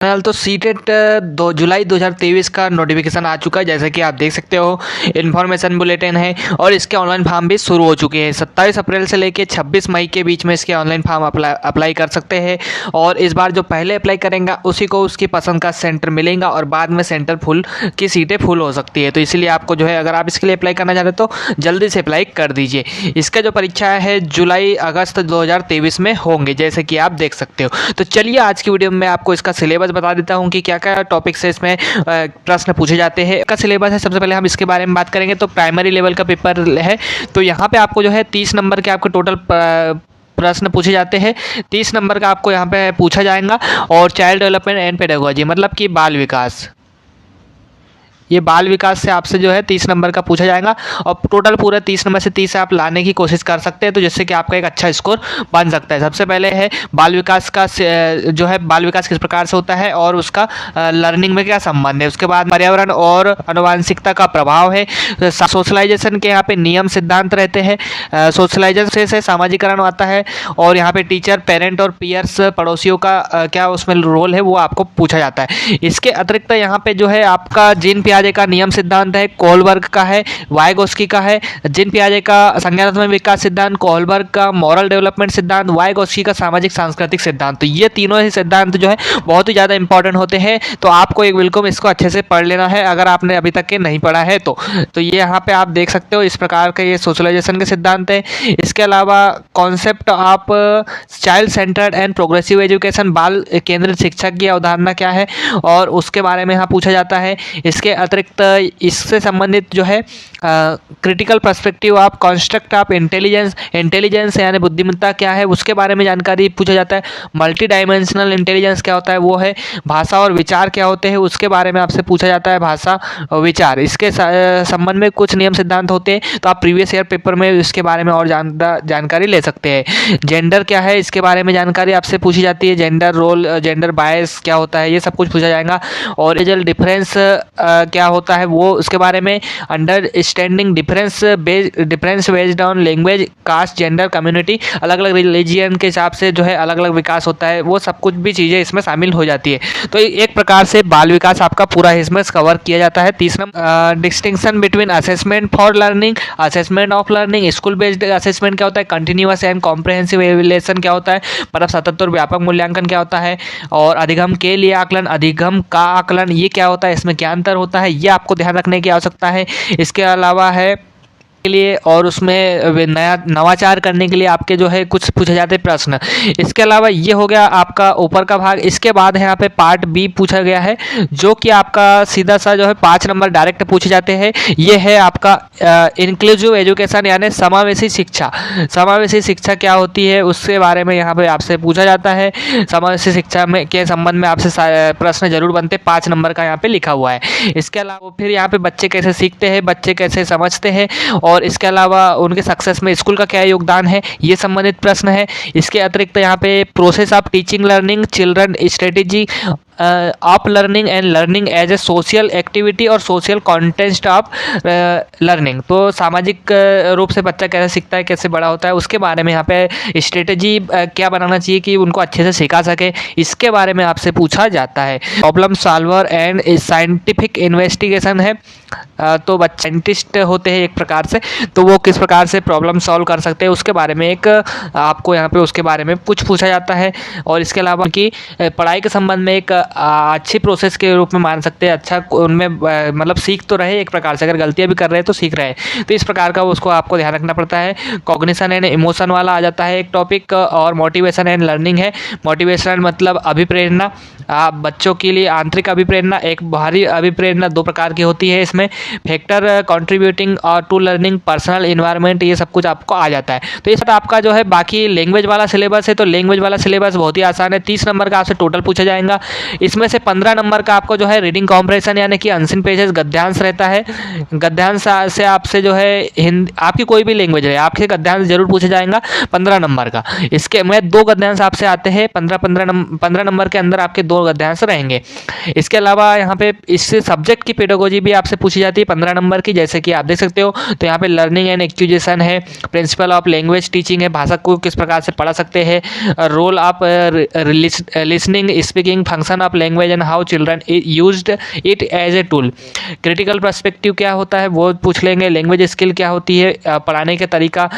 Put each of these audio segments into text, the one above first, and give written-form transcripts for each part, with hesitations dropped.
फिलहाल तो सीटेट 2 जुलाई 2023 का नोटिफिकेशन आ चुका है। जैसे कि आप देख सकते हो, इन्फॉर्मेशन बुलेटिन है और इसके ऑनलाइन फॉर्म भी शुरू हो चुके हैं। 27 अप्रैल से लेकर 26 मई के बीच में इसके ऑनलाइन फॉर्म अप्लाई कर सकते हैं। और इस बार जो पहले अप्लाई करेंगे उसी को उसकी पसंद का सेंटर मिलेगा और बाद में सेंटर फुल की सीटें फुल हो सकती है। तो इसीलिए आपको जो है, अगर आप इसके लिए अप्लाई करना चाहते हो तो जल्दी से अप्लाई कर दीजिए। इसका जो परीक्षा है जुलाई अगस्त 2023 में होंगे, जैसे कि आप देख सकते हो। तो चलिए आज की वीडियो में आपको इसका सिलेबस बता देता हूं कि क्या क्या टॉपिक्स है, इसमें प्रश्न पूछे जाते हैं। का सिलेबस है, सबसे पहले हम इसके बारे में बात करेंगे। तो प्राइमरी लेवल का पेपर है, तो यहाँ पे आपको जो है 30 नंबर के आपको टोटल प्रश्न पूछे जाते हैं। 30 नंबर का आपको यहाँ पे पूछा जाएगा। और चाइल्ड डेवलपमेंट एंड पेडागोजी मतलब कि बाल विकास, ये बाल विकास से आपसे जो है 30 नंबर का पूछा जाएगा। और टोटल पूरा 30 नंबर से 30 आप लाने की कोशिश कर सकते हैं, तो जिससे कि आपका एक अच्छा स्कोर बन सकता है। सबसे पहले है बाल विकास का जो है, बाल विकास किस प्रकार से होता है और उसका लर्निंग में क्या संबंध है। उसके बाद पर्यावरण और आनुवंशिकता का प्रभाव है। सोशलाइजेशन के यहाँ पे नियम सिद्धांत रहते हैं। सोशलाइजेशन से सामाजिकरण आता है। और यहाँ पे टीचर, पेरेंट और पीयर्स, पड़ोसियों का क्या उसमें रोल है वो आपको पूछा जाता है। इसके अतिरिक्त यहाँ पे जो है आपका जीन पियाजे का नियम सिद्धांत है, कोहलबर्ग का है, वाइगोस्की का है। जीन पियाजे का संज्ञानात्मक विकास सिद्धांत, कोहलबर्ग का मॉरल डेवलपमेंट सिद्धांत, वाइगोस्की का सामाजिक सांस्कृतिक सिद्धांत। तो ये तीनों ही सिद्धांत जो है बहुत ही ज़्यादा इंपॉर्टेंट होते हैं। तो आपको एक बिल्कुल इसको अच्छे से पढ़ लेना है अगर आपने अभी तक के नहीं पढ़ा है तो ये यहाँ पे आप देख सकते हो। इस प्रकार के ये सोशलाइजेशन के सिद्धांत है। इसके अलावा concept of child centred and progressive education, बाल केंद्रित शिक्षा की अवधारणा क्या है और उसके बारे में यहाँ पूछा जाता है। इसके अतिरिक्त इससे संबंधित जो है critical perspective of construct of intelligence यानी बुद्धिमत्ता क्या है उसके बारे में जानकारी पूछा जाता है। मल्टी डायमेंशनल इंटेलिजेंस क्या होता है वो है। भाषा और विचार क्या होते हैं उसके बारे में आपसे पूछा जाता है, भाषा और विचार। इसके संबंध में कुछ नियम सिद्धांत होते हैं, तो आप प्रीवियस ईयर पेपर में इसके बारे में और जानकारी ले सकते हैं। जेंडर क्या है इसके बारे में जानकारी आपसे पूछी जाती है। जेंडर रोल, जेंडर बायस क्या होता है, ये सब कुछ पूछा जाएगा। और रीजनल डिफरेंस क्या होता है वो उसके बारे में। Understanding difference based on language, caste, gender, community, अलग अलग रिलीजियन के हिसाब से जो है अलग अलग विकास होता है, वो सब कुछ भी चीज़ें इसमें शामिल हो जाती है। तो एक प्रकार से बाल विकास आपका पूरा इसमें कवर किया जाता है। तीसरा distinction between assessment for learning, assessment of learning, school based assessment क्या होता है, कंटिन्यूअस एंड कॉम्प्रहेंसिव एवेल्यूएशन क्या होता है, परस्पर और व्यापक मूल्यांकन क्या होता है, और अधिगम के लिए आकलन, अधिगम का आकलन ये क्या होता है, इसमें क्या अंतर होता है, ये आपको ध्यान रखने की आवश्यकता है। इसके अलावा है के लिए और उसमें नवाचार करने के लिए आपके जो है कुछ पूछे जाते प्रश्न। इसके अलावा ये हो गया आपका ऊपर का भाग। इसके बाद है यहाँ पे पार्ट बी पूछा गया है, जो कि आपका सीधा सा जो है 5 नंबर डायरेक्ट पूछे जाते हैं। ये है आपका इंक्लूसिव एजुकेशन यानी समावेशी शिक्षा। समावेशी शिक्षा क्या होती है उसके बारे में यहाँ पे आपसे पूछा जाता है। समावेशी शिक्षा में के संबंध में आपसे प्रश्न जरूर बनते, 5 नंबर का यहाँ पे लिखा हुआ है। इसके अलावा फिर यहाँ पे बच्चे कैसे सीखते हैं, बच्चे कैसे समझते हैं, और इसके अलावा उनके सक्सेस में स्कूल का क्या योगदान है, ये संबंधित प्रश्न है। इसके अतिरिक्त यहाँ पे process of teaching learning, children strategy of learning and learning as a social activity और सोशल कॉन्टेक्स्ट ऑफ लर्निंग। तो सामाजिक रूप से बच्चा कैसे सीखता है, कैसे बड़ा होता है, उसके बारे में यहाँ पे स्ट्रेटेजी क्या बनाना चाहिए कि उनको अच्छे से सिखा सके, इसके बारे में आपसे पूछा जाता है। Problem solver and scientific investigation है। तो बच्चे साइंटिस्ट होते हैं एक प्रकार से, तो वो किस प्रकार से प्रॉब्लम सॉल्व कर सकते हैं उसके बारे में एक आपको यहाँ पे उसके बारे में कुछ पूछा जाता है। और इसके अलावा कि पढ़ाई के संबंध में एक अच्छी प्रोसेस के रूप में मान सकते हैं। अच्छा उनमें मतलब सीख तो रहे एक प्रकार से, अगर गलतियाँ भी कर रहे हैं तो सीख रहे हैं, तो इस प्रकार का उसको आपको ध्यान रखना पड़ता है। कॉग्निशन एंड इमोशन वाला आ जाता है एक टॉपिक। और मोटिवेशन एंड लर्निंग है। मोटिवेशन मतलब अभिप्रेरणा, बच्चों के लिए आंतरिक अभिप्रेरणा, एक बाहरी अभिप्रेरणा, 2 प्रकार की होती है इसमें। फैक्टर कंट्रीब्यूटिंग और टू लर्निंग, पर्सनल इन्वायरमेंट, ये सब कुछ आपको आ जाता है। तो इस आपका जो है बाकी लैंग्वेज वाला सिलेबस है। तो लैंग्वेज वाला सिलेबस बहुत ही आसान है। 30 नंबर का आपसे टोटल पूछा जाएगा। इसमें से 15 नंबर का आपको जो है रीडिंग कॉम्प्रेशन यानी कि अनसीन पेजेस गद्यांश रहता है। गद्यांश से आपसे जो है हिंदी आपकी कोई भी लैंग्वेज है आपसे गद्यांश जरूर पूछा जाएगा 15 नंबर का। इसके में 2 गद्यांश आपसे आते हैं 15 नंबर के अंदर आपके 2 वो ध्यान से रहेंगे। इसके अलावा यहाँ पे इस सब्जेक्ट की पेडागोजी भी आपसे पूछी जाती है 15 नंबर की, जैसे कि आप देख सकते हो। तो यहाँ पे लर्निंग एंड एक्विजिशन है, प्रिंसिपल ऑफ लैंग्वेज टीचिंग है, भाषा को किस प्रकार से पढ़ा सकते हैं, role of listening speaking, function of language and how children used it as a tool, critical perspective क्या होता है वो पूछ लेंगे, लैंग्वेज स्किल क्या होती है, पढ़ाने का तरीका,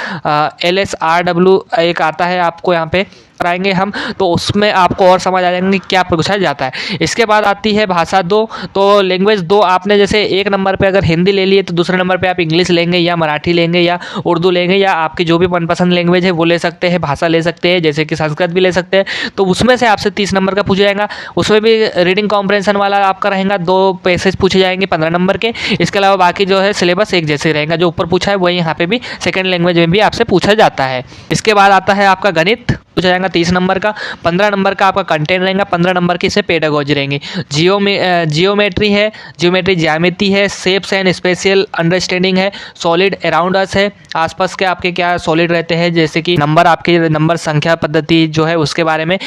LSRW एक आता है आपको यहाँ पे कराएंगे हम, तो उसमें आपको और समझ आ जाएंगे क्या पूछा जाता है। इसके बाद आती है भाषा 2। तो लैंग्वेज 2 आपने जैसे 1 नंबर पे अगर हिंदी ले लिए तो दूसरे नंबर पे आप इंग्लिश लेंगे या मराठी लेंगे या उर्दू लेंगे या आपकी जो भी मनपसंद लैंग्वेज है वो ले सकते हैं, भाषा ले सकते हैं, जैसे कि संस्कृत भी ले सकते हैं। तो उसमें से आपसे 30 नंबर का पूछा जाएगा। उसमें भी रीडिंग कॉम्प्रहेंशन वाला आपका रहेगा, 2 पैसेज पूछे जाएंगे 15 नंबर के। इसके अलावा बाकी जो है सिलेबस एक जैसे रहेगा, जो ऊपर पूछा है वही यहाँ पे भी सेकेंड लैंग्वेज में भी आपसे पूछा जाता है। इसके बाद आता है आपका गणित, पूछा जाएगा 30 नंबर का। 15 नंबर का आपका कंटेंट रहेगा, 15 नंबर की इसमें पेडागोजी रहेंगी। जियोमेट्री है, जियोमेट्री ज्यामिति है, शेप्स एंड स्पेशल अंडरस्टैंडिंग है, सॉलिड अराउंड अस है, आसपास के आपके क्या सॉलिड रहते हैं, जैसे कि नंबर, आपके नंबर संख्या पद्धति जो है उसके बारे में,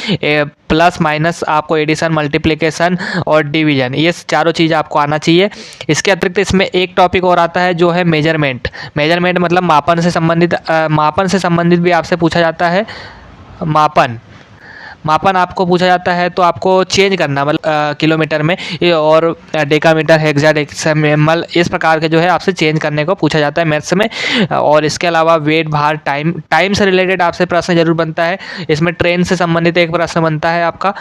प्लस माइनस, आपको एडिशन मल्टीप्लिकेशन और डिवीजन, ये चारों चीज़ आपको आना चाहिए। इसके अतिरिक्त इसमें एक टॉपिक और आता है जो है मेजरमेंट। मेजरमेंट मतलब मापन से संबंधित भी आपसे पूछा जाता है। मापन आपको पूछा जाता है तो आपको चेंज करना, मतलब किलोमीटर में और डेकामीटर, हेक्साडेसिमल, इस प्रकार के जो है आपसे चेंज करने को पूछा जाता है मैथ्स में। और इसके अलावा वेट, भार, टाइम से रिलेटेड आपसे प्रश्न जरूर बनता है। इसमें ट्रेन से संबंधित एक प्रश्न बनता है आपका,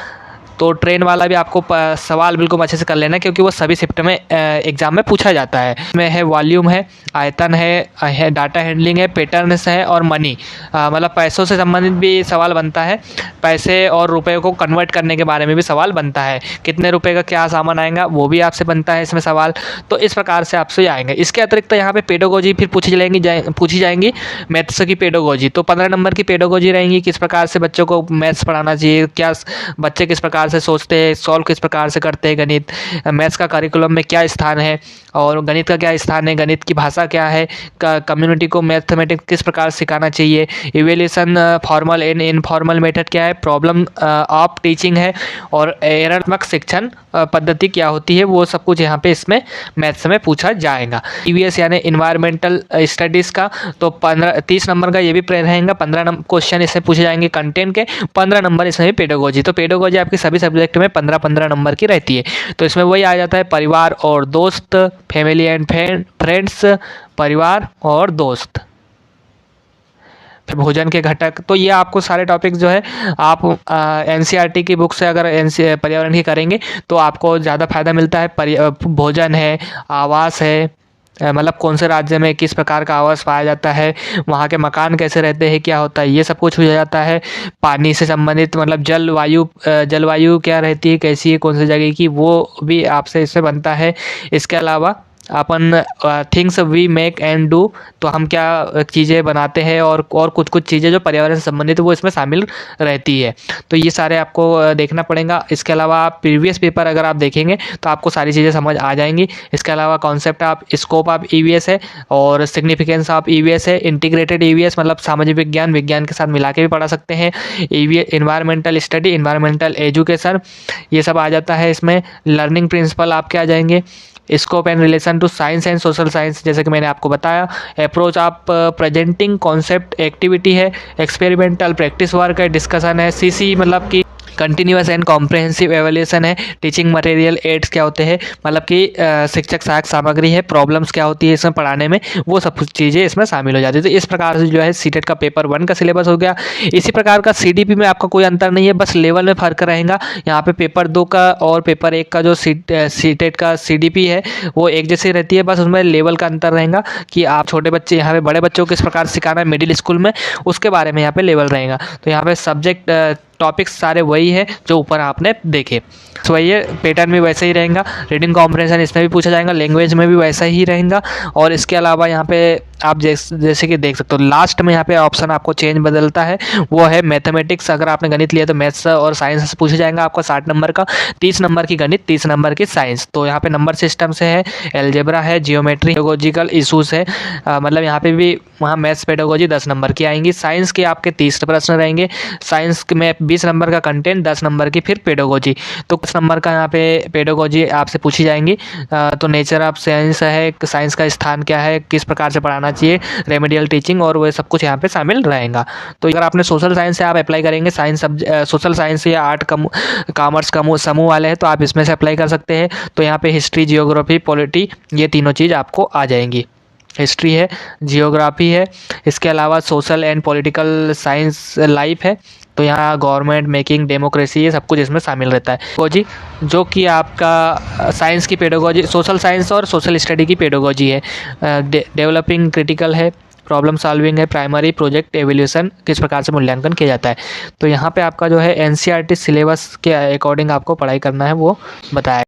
तो ट्रेन वाला भी आपको सवाल बिल्कुल अच्छे से कर लेना, क्योंकि वो सभी शिफ्ट में एग्जाम में पूछा जाता है। इसमें है वॉल्यूम है, आयतन है डाटा हैंडलिंग है, पैटर्न्स है और मनी, मतलब पैसों से संबंधित भी सवाल बनता है। पैसे और रुपए को कन्वर्ट करने के बारे में भी सवाल बनता है, कितने रुपए का क्या सामान आएगा वो भी आपसे बनता है इसमें सवाल। तो इस प्रकार से आपसे आएंगे। इसके अतिरिक्त यहाँ पे पेडागोजी फिर पूछी जाएंगी मैथ्स की पेडागोजी। तो 15 नंबर की पेडागोजी रहेंगी, किस प्रकार से बच्चों को मैथ्स पढ़ाना चाहिए, क्या बच्चे किस प्रकार से सोचते हैं, सॉल्व किस प्रकार से करते हैं गणित, मैथ्स का करिकुलम में क्या स्थान है और गणित का क्या स्थान है, गणित की भाषा क्या है, कम्युनिटी को मैथमेटिक्स किस प्रकार सिखाना चाहिए, evaluation formal and informal method क्या है, प्रॉब्लम ऑफ टीचिंग है और एररात्मक शिक्षण पद्धति क्या होती है, वो सब कुछ यहाँ पे इसमें मैथ्स में पूछा जाएगा। EVS यानी इन्वायरमेंटल स्टडीज़ का, तो 30 नंबर का ये भी रहेगा। 15 क्वेश्चन इसमें पूछे जाएंगे कंटेंट के, 15 नंबर इसमें भी पेडागोजी। तो पेडागोजी आपकी सभी सब्जेक्ट में 15-15 नंबर की रहती है। तो इसमें वही आ जाता है परिवार और दोस्त, फैमिली एंड फ्रेंड्स, परिवार और दोस्त, फिर भोजन के घटक। तो ये आपको सारे टॉपिक जो है आप NCERT की बुक से अगर पर्यावरण की करेंगे तो आपको ज़्यादा फायदा मिलता है। भोजन है, आवास है, मतलब कौन से राज्य में किस प्रकार का आवास पाया जाता है, वहाँ के मकान कैसे रहते हैं, क्या होता है, ये सब कुछ हो जाता है। पानी से संबंधित मतलब जलवायु क्या रहती है, कैसी है, कौन सी जगह की, वो भी आपसे इससे बनता है। इसके अलावा अपन things we make and do, तो हम क्या चीज़ें बनाते हैं और कुछ चीज़ें जो पर्यावरण से संबंधित वो इसमें शामिल रहती है। तो ये सारे आपको देखना पड़ेगा। इसके अलावा आप प्रीवियस पेपर अगर आप देखेंगे तो आपको सारी चीज़ें समझ आ जाएंगी। इसके अलावा concept of scope of EVS है और सिग्निफिकेंस ऑफ EVS है। इंटीग्रेटेड EVS मतलब सामाजिक विज्ञान के साथ मिला के भी पढ़ा सकते हैं। EVS environmental study, environmental education, ये सब आ जाता है इसमें। लर्निंग प्रिंसिपल आपके आ जाएंगे। Scope and relation to science and social science, जैसे कि मैंने आपको बताया। Approach of presenting concept activity है। एक्सपेरिमेंटल प्रैक्टिस वर्क है। डिस्कशन है। CC मतलब कि कंटिन्यूअस एंड कॉम्प्रहेंसिव एवेल्यूशन है। टीचिंग मटेरियल एड्स क्या होते हैं, मतलब कि शिक्षक सहायक सामग्री है। प्रॉब्लम्स क्या होती है इसमें पढ़ाने में, वो सब कुछ चीज़ें इसमें शामिल हो जाती है। तो इस प्रकार से जो है सीटेट का पेपर 1 का सिलेबस हो गया। इसी प्रकार का CDP में आपका कोई अंतर नहीं है, बस लेवल में फ़र्क रहेगा। यहाँ पे पेपर 2 का और पेपर 1 का जो सीटेट का CDP है वो एक जैसी रहती है, बस उसमें लेवल का अंतर रहेगा कि आप छोटे बच्चे, यहाँ पे बड़े बच्चों को किस प्रकार सिखाना है मिडिल स्कूल में, उसके बारे में यहाँ पे लेवल रहेगा। तो यहाँ पे सब्जेक्ट टॉपिक्स सारे वही है जो ऊपर आपने देखे। तो वही है, पैटर्न भी वैसे ही रहेगा। रीडिंग कॉम्प्रहेंशन इसमें भी पूछा जाएगा, लैंग्वेज में भी वैसा ही रहेगा। और इसके अलावा यहाँ पे आप जैसे कि देख सकते हो लास्ट में यहाँ पे ऑप्शन आपको चेंज बदलता है, वो है मैथमेटिक्स। अगर आपने गणित लिया तो मैथ्स और साइंस से पूछा जाएगा आपको 60 नंबर का, 30 नंबर की गणित, 30 नंबर की साइंस। तो यहाँ पे नंबर सिस्टम से है, एल्जेब्रा है, जियोमेट्री, पेडागोजिकल इशूज़ है, मतलब यहाँ पे भी वहाँ मैथ्स पेडागोजी 10 नंबर की आएंगी। साइंस के आपके 30 प्रश्न रहेंगे। साइंस में 20 नंबर का कंटेंट, 10 नंबर की फिर पेडागोजी। तो 10 नंबर का यहाँ पे पेडागोजी आपसे पूछी जाएंगी। तो नेचर ऑफ साइंस है, साइंस का स्थान क्या है, किस प्रकार से पढ़ाना चाहिए, रेमेडियल टीचिंग और वह सब कुछ यहाँ पे शामिल रहेगा। तो अगर आपने सोशल साइंस से आप अप्लाई करेंगे, सोशल साइंस या आर्ट कॉमर्स समूह वाले हैं, तो आप इसमें से अप्लाई कर सकते हैं। तो यहाँ पे हिस्ट्री, जियोग्राफी, पॉलिटी, ये तीनों चीज़ आपको आ जाएंगी। हिस्ट्री है, जियोग्राफी है, इसके अलावा social and political science life है। तो यहाँ गवर्नमेंट मेकिंग डेमोक्रेसी, ये सब कुछ इसमें शामिल रहता है। पेडागोजी जो कि आपका साइंस की पेडागोजी, सोशल साइंस और सोशल स्टडी की पेडागोजी है। डेवलपिंग क्रिटिकल है, प्रॉब्लम सॉल्विंग है, प्राइमरी प्रोजेक्ट एवोल्यूशन, किस प्रकार से मूल्यांकन किया जाता है। तो यहाँ पे आपका जो है एनसीईआरटी सिलेबस के अकॉर्डिंग आपको पढ़ाई करना है वो बताया